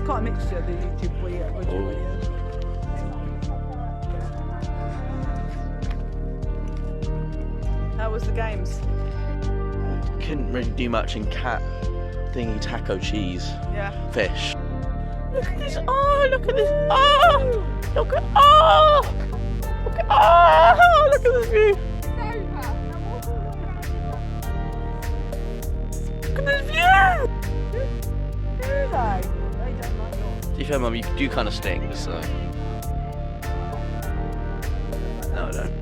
quite a mixture, the YouTube videos. How was the games? Couldn't really do much in cat thingy taco cheese. Yeah. Fish. Look at this! Oh, look at this! Oh! Look at oh! Look at oh! Look at this view! Look at this view! Do they? They don't like yours. To be fair, Mum, you do kind of stink, so. No, I don't.